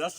10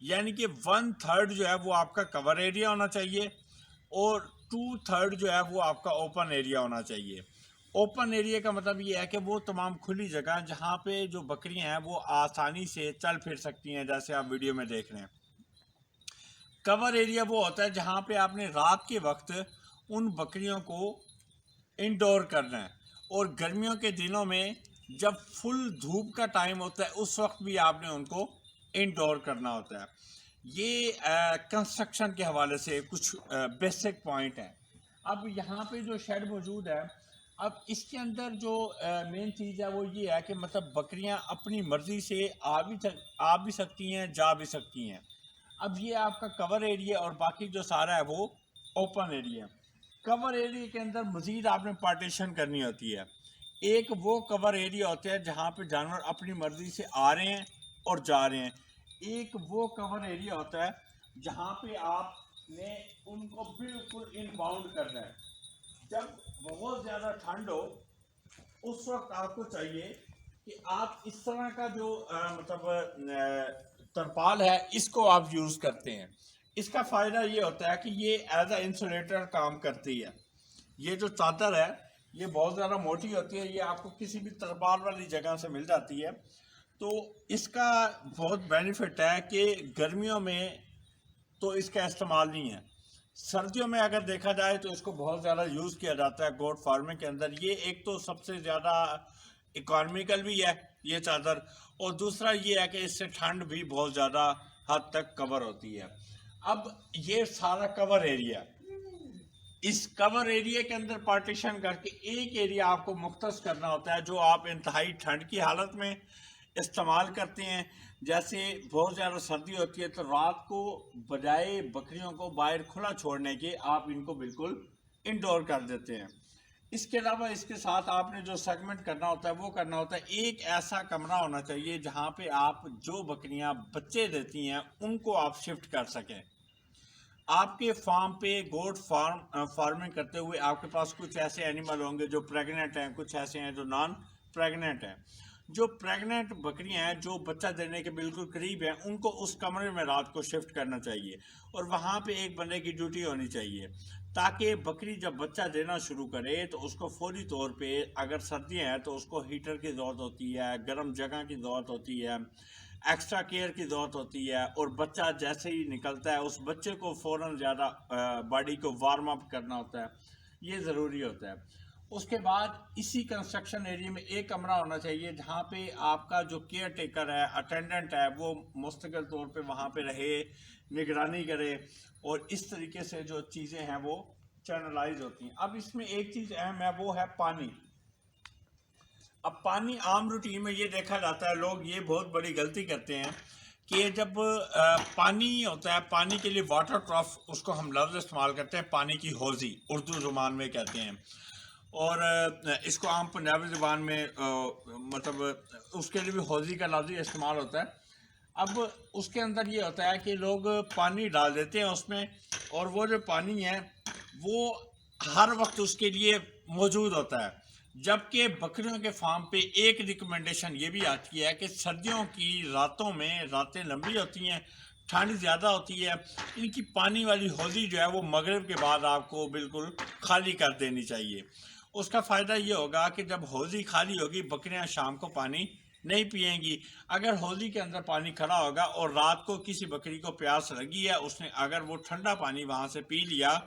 یعنی کہ 1/3 جو ہے وہ آپ کا کور ایریا ہونا چاہیے اور 2/3 جو ہے وہ آپ کا اوپن ایریا ہونا چاہیے۔ اوپن ایریا کا مطلب یہ ہے کہ وہ تمام کھلی جگہ جہاں پہ جو بکریاں ہیں وہ آسانی سے چل پھر سکتی ہیں، جیسے آپ ویڈیو میں دیکھ رہے ہیں۔ کور ایریا وہ ہوتا ہے جہاں پہ آپ نے رات کے وقت ان بکریوں کو انڈور کرنا ہے، اور گرمیوں کے دنوں میں جب فل دھوپ کا ٹائم ہوتا ہے اس وقت بھی آپ نے ان کو انڈور کرنا ہوتا ہے۔ یہ کنسٹرکشن کے حوالے سے کچھ بیسک پوائنٹ ہیں۔ اب یہاں پہ جو شیڈ موجود ہے، اب اس کے اندر جو مین چیز ہے وہ یہ ہے کہ مطلب بکریاں اپنی مرضی سے آ بھی سکتی ہیں، جا بھی سکتی ہیں۔ اب یہ آپ کا کور ایریا اور باقی جو سارا ہے وہ اوپن ایریا ہے۔ کور ایریا کے اندر مزید آپ نے پارٹیشن کرنی ہوتی ہے۔ ایک وہ کور ایریا ہوتا ہے جہاں پہ جانور اپنی مرضی سے آ رہے ہیں اور جا رہے ہیں۔ ایک وہ کور ایریا ہوتا ہے جہاں پہ آپ نے ان کو بالکل ان باؤنڈ کرنا ہے۔ جب بہت زیادہ ٹھنڈ ہو اس وقت آپ کو چاہیے کہ آپ اس طرح کا جو مطلب ترپال ہے اس کو آپ یوز کرتے ہیں۔ اس کا فائدہ یہ ہوتا ہے کہ یہ ایز اے انسولیٹر کام کرتی ہے۔ یہ جو چادر ہے یہ بہت زیادہ موٹی ہوتی ہے، یہ آپ کو کسی بھی ترپال والی جگہ سے مل جاتی ہے۔ تو اس کا بہت بینیفٹ ہے کہ گرمیوں میں تو اس کا استعمال نہیں ہے، سردیوں میں اگر دیکھا جائے تو اس کو بہت زیادہ یوز کیا جاتا ہے گوٹ فارمنگ کے اندر۔ یہ ایک تو سب سے زیادہ اکانومیکل بھی ہے یہ چادر، اور دوسرا یہ ہے کہ اس سے ٹھنڈ بھی بہت زیادہ حد تک کور ہوتی ہے۔ اب یہ سارا کور ایریا، اس کور ایریا کے اندر پارٹیشن کر کے ایک ایریا آپ کو مختص کرنا ہوتا ہے جو آپ انتہائی ٹھنڈ کی حالت میں استعمال کرتے ہیں۔ جیسے بہت زیادہ سردی ہوتی ہے تو رات کو بجائے بکریوں کو باہر کھلا چھوڑنے کے آپ ان کو بالکل انڈور کر دیتے ہیں۔ اس کے علاوہ اس کے ساتھ آپ نے جو سیگمنٹ کرنا ہوتا ہے وہ کرنا ہوتا ہے ایک ایسا کمرہ ہونا چاہیے جہاں پہ آپ جو بکریاں بچے دیتی ہیں ان کو آپ شفٹ کر سکیں۔ آپ کے فارم پہ گوٹ فارمنگ کرتے ہوئے آپ کے پاس کچھ ایسے اینیمل ہوں گے جو پریگننٹ ہیں، کچھ ایسے ہیں جو نان پریگننٹ ہیں۔ جو پریگننٹ بکریاں ہیں جو بچہ دینے کے بالکل قریب ہیں ان کو اس کمرے میں رات کو شفٹ کرنا چاہیے، اور وہاں پہ ایک بندے کی ڈیوٹی ہونی چاہیے تاکہ بکری جب بچہ دینا شروع کرے تو اس کو فوری طور پہ، اگر سردیاں ہیں تو اس کو ہیٹر کی ضرورت ہوتی ہے، گرم جگہ کی ضرورت ہوتی ہے، ایکسٹرا کیئر کی ضرورت ہوتی ہے، اور بچہ جیسے ہی نکلتا ہے اس بچے کو فوراً زیادہ باڈی کو وارم اپ کرنا ہوتا ہے، یہ ضروری ہوتا ہے۔ اس کے بعد اسی کنسٹرکشن ایریا میں ایک کمرہ ہونا چاہیے جہاں پہ آپ کا جو کیئر ٹیکر ہے، اٹینڈنٹ ہے، وہ مستقل طور پہ وہاں پہ رہے، نگرانی کرے، اور اس طریقے سے جو چیزیں ہیں وہ چینلائز ہوتی ہیں۔ اب اس میں ایک چیز اہم ہے وہ ہے پانی۔ اب پانی عام روٹین میں یہ دیکھا جاتا ہے، لوگ یہ بہت بڑی غلطی کرتے ہیں کہ جب پانی ہوتا ہے، پانی کے لیے واٹر ٹرف، اس کو ہم لفظ استعمال کرتے ہیں پانی کی حوضی، اردو زبان میں کہتے ہیں، اور اس کو عام پنجابی زبان میں مطلب اس کے لیے بھی حوضی کا لفظ استعمال ہوتا ہے۔ اب اس کے اندر یہ ہوتا ہے کہ لوگ پانی ڈال دیتے ہیں اس میں، اور وہ جو پانی ہے وہ ہر وقت اس کے لیے موجود ہوتا ہے، جبکہ بکریوں کے فارم پہ ایک ریکمنڈیشن یہ بھی آتی ہے کہ سردیوں کی راتوں میں راتیں لمبی ہوتی ہیں، ٹھنڈ زیادہ ہوتی ہے، ان کی پانی والی حوضی جو ہے وہ مغرب کے بعد آپ کو بالکل خالی کر دینی چاہیے۔ اس کا فائدہ یہ ہوگا کہ جب حوضی خالی ہوگی بکریاں شام کو پانی نہیں پئیں گی۔ اگر حوضی کے اندر پانی کھڑا ہوگا اور رات کو کسی بکری کو پیاس لگی ہے، اس نے اگر وہ ٹھنڈا پانی وہاں سے پی لیا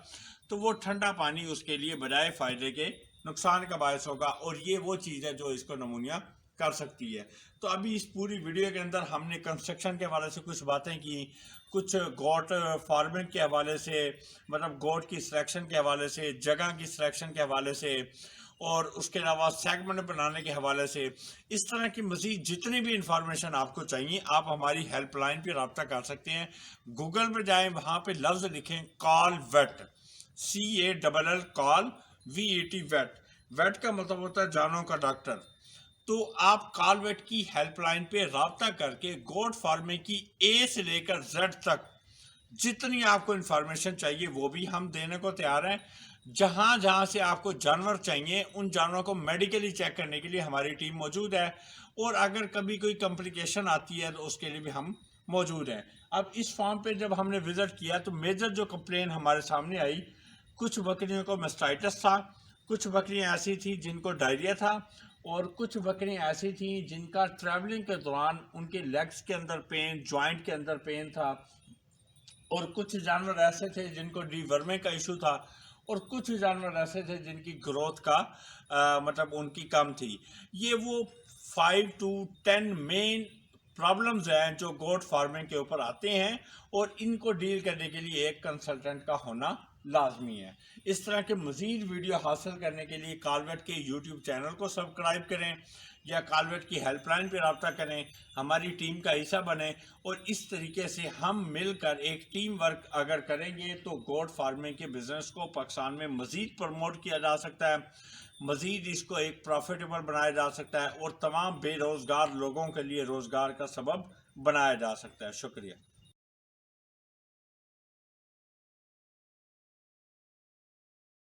تو وہ ٹھنڈا پانی اس کے لیے بجائے فائدے کے نقصان کا باعث ہوگا، اور یہ وہ چیز ہے جو اس کو نمونیا کر سکتی ہے۔ تو ابھی اس پوری ویڈیو کے اندر ہم نے کنسٹرکشن کے حوالے سے کچھ باتیں کی، کچھ گوٹ فارمنگ کے حوالے سے، مطلب گوٹ کی سلیکشن کے حوالے سے، جگہ کی سلیکشن کے حوالے سے، اور اس کے علاوہ سیگمنٹ بنانے کے حوالے سے۔ اس طرح کی مزید جتنی بھی انفارمیشن آپ کو چاہیے آپ ہماری ہیلپ لائن پہ رابطہ کر سکتے ہیں۔ گوگل پہ جائیں، وہاں پہ لفظ لکھیں کال ویٹ، CALL کال VET ویٹ، ویٹ کا مطلب ہوتا ہے جانوں کا ڈاکٹر۔ تو آپ کال ویٹ کی ہیلپ لائن پہ رابطہ کر کے گوٹ فارمنگ کی A سے لے کر Z تک جتنی آپ کو انفارمیشن چاہیے وہ بھی ہم دینے کو تیار ہیں۔ جہاں جہاں سے آپ کو جانور چاہیے ان جانوروں کو میڈیکلی چیک کرنے کے لیے ہماری ٹیم موجود ہے، اور اگر کبھی کوئی کمپلیکیشن آتی ہے تو اس کے لیے بھی ہم موجود ہیں۔ اب اس فارم پہ جب ہم نے وزٹ کیا تو میجر جو کمپلین ہمارے سامنے آئی، کچھ بکریوں کو میسٹائٹس تھا، کچھ بکریاں ایسی تھیں جن کو ڈائریا تھا، اور کچھ بکریاں ایسی تھیں جن کا ٹریولنگ کے دوران ان کے لیگز کے اندر پین، جوائنٹ کے اندر پین تھا، اور کچھ جانور ایسے تھے جن کو ڈی ورمے کا ایشو تھا، اور کچھ جانور ایسے تھے جن کی گروتھ کا مطلب ان کی کم تھی۔ یہ وہ 5 to 10 مین پرابلمز ہیں جو گوٹ فارمنگ کے اوپر آتے ہیں، اور ان کو ڈیل کرنے کے لیے ایک کنسلٹنٹ کا ہونا لازمی ہے۔ اس طرح کے مزید ویڈیو حاصل کرنے کے لیے کالویٹ کے یوٹیوب چینل کو سبسکرائب کریں، یا کالویٹ کی ہیلپ لائن پہ رابطہ کریں، ہماری ٹیم کا حصہ بنیں، اور اس طریقے سے ہم مل کر ایک ٹیم ورک اگر کریں گے تو گوٹ فارمنگ کے بزنس کو پاکستان میں مزید پروموٹ کیا جا سکتا ہے، مزید اس کو ایک پروفیٹیبل بنایا جا سکتا ہے، اور تمام بے روزگار لوگوں کے لیے روزگار کا سبب بنایا جا سکتا ہے۔ شکریہ۔